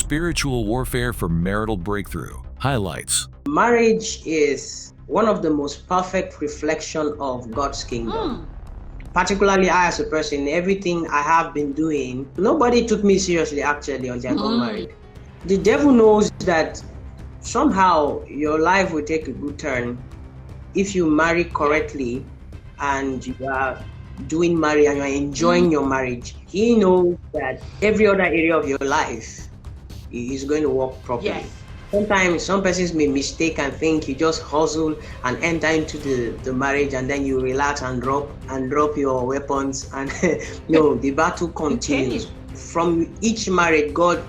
Spiritual Warfare for Marital Breakthru highlights. Marriage is one of the most perfect reflection of God's kingdom. Particularly I as a person, everything I have been doing, nobody took me seriously actually until I got married. The devil knows that somehow your life will take a good turn if you marry correctly and you are doing marriage and you are enjoying your marriage. He knows that every other area of your life is going to work properly. Yes. Sometimes some persons may mistake and think you just hustle and enter into the marriage and then you relax and drop your weapons and no, the battle continues. From each marriage, God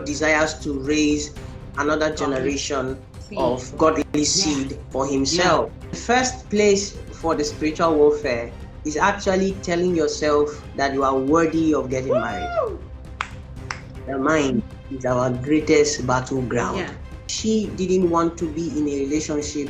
desires to raise another generation of godly seed for himself. The first place for the spiritual warfare is actually telling yourself that you are worthy of getting married. The mind is our greatest battleground. She didn't want to be in a relationship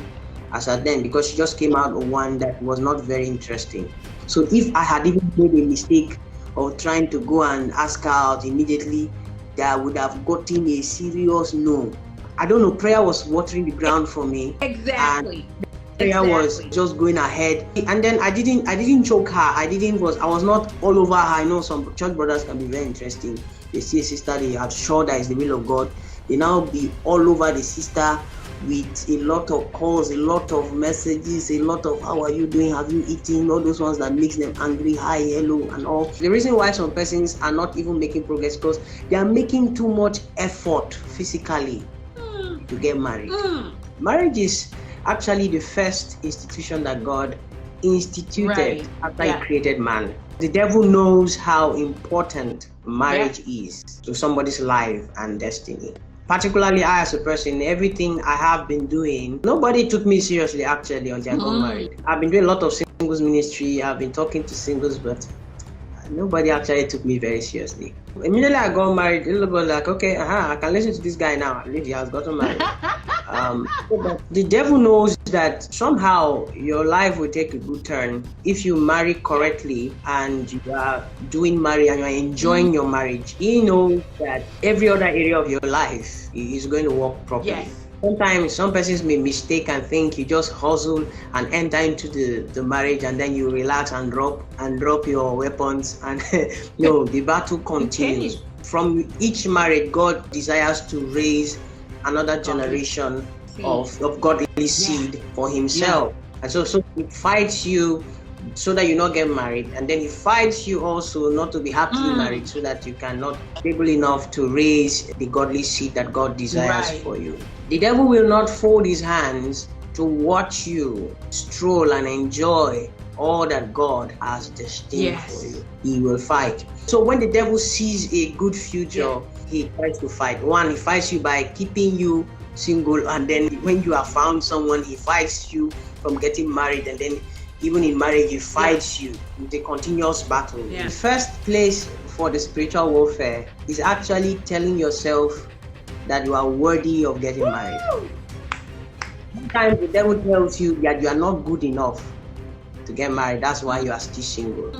as at then because she just came out of one that was not very interesting. So if I had even made a mistake of trying to go and ask her out immediately, that would have gotten a serious no. I don't know, prayer was watering the ground for me. Exactly. Prayer was just going ahead, and then I didn't choke her. I was not all over her. I know some church brothers can be very interesting. They see a sister, they are sure that is the will of God. They now be all over the sister with a lot of calls, a lot of messages, a lot of how are you doing, have you eaten, all those ones that makes them angry, hi, hello, and all. The reason why some persons are not even making progress because they are making too much effort physically to get married. Marriage is actually the first institution that God instituted after he created man. The devil knows how important marriage is to somebody's life and destiny. Particularly I as a person, everything I have been doing, nobody took me seriously actually until I got married. I've been doing a lot of singles ministry, I've been talking to singles, but nobody actually took me very seriously. Immediately I got married, it was like, okay, I can listen to this guy now. He has gotten married. But the devil knows that somehow your life will take a good turn if you marry correctly and you are doing marriage and you are enjoying your marriage. He knows that every other area of your life is going to work properly. Sometimes some persons may mistake and think you just hustle and enter into the marriage and then you relax and drop your weapons and no, the battle continues. From each marriage, God desires to raise another generation of godly seed for himself. And so he fights you so that you not get married, and then he fights you also not to be happily married so that you cannot be able enough to raise the godly seed that God desires for you. The devil will not fold his hands to watch you stroll and enjoy all that God has destined for you. He will fight. So when the devil sees a good future, he tries to fight. One, he fights you by keeping you single, and then when you have found someone, he fights you from getting married, and then even in marriage, he fights you with a continuous battle. The first place for the spiritual warfare is actually telling yourself that you are worthy of getting married. Sometimes the devil tells you that you are not good enough to get married. That's why you are still single.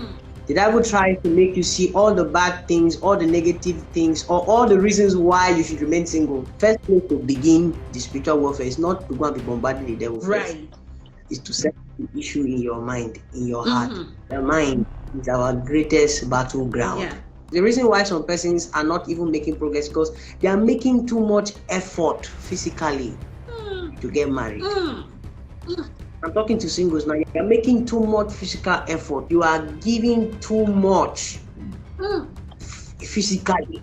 The devil tries to make you see all the bad things, all the negative things, or all the reasons why you should remain single. First place to begin the spiritual warfare is not to go and be bombarded with the devil first. It's to set the issue in your mind, in your heart. The mind is our greatest battleground. The reason why some persons are not even making progress because they are making too much effort physically to get married. I'm talking to singles now. You're making too much physical effort. You are giving too much physically.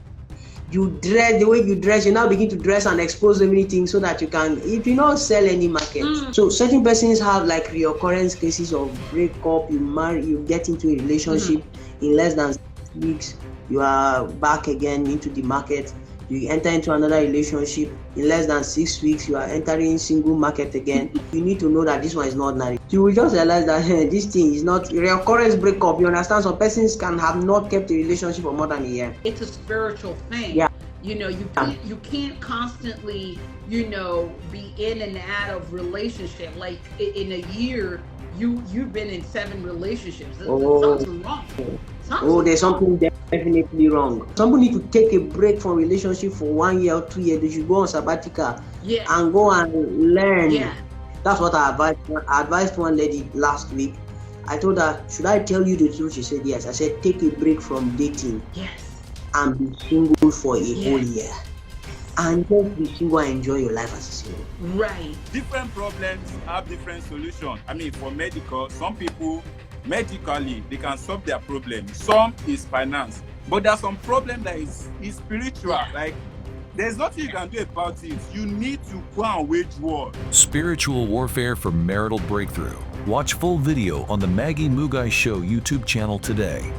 You dress the way you dress. You now begin to dress and expose so many things so that you do not sell any market. So certain persons have like reoccurrence cases of breakup. You marry, you get into a relationship in less than 6 weeks. You are back again into the market. You enter into another relationship in less than 6 weeks. You are entering single market again. You need to know that this one is not ordinary. You will just realize that this thing is not reoccurrence breakup. You understand? Some persons can have not kept a relationship for more than a year. It's a spiritual thing. You know, you can't constantly, you know, be in and out of relationship. Like in a year, you've been in 7 relationships. There's something wrong. Oh, there's something definitely wrong. Somebody need to take a break from relationship for 1 year or 2 years. They should go on sabbatical and go and learn. That's what I advised one lady last week. I told her, should I tell you the truth? She said yes. I said, take a break from dating and be single for a whole year. And just be single and enjoy your life as a single. Right. Different problems have different solutions. I mean, for medical, some people, medically, they can solve their problem. Some is finance. But there's some problem that is spiritual. Like, there's nothing you can do about it. You need to go and wage war. Spiritual warfare for marital breakthrough. Watch full video on the Maggie Mugai Show YouTube channel today.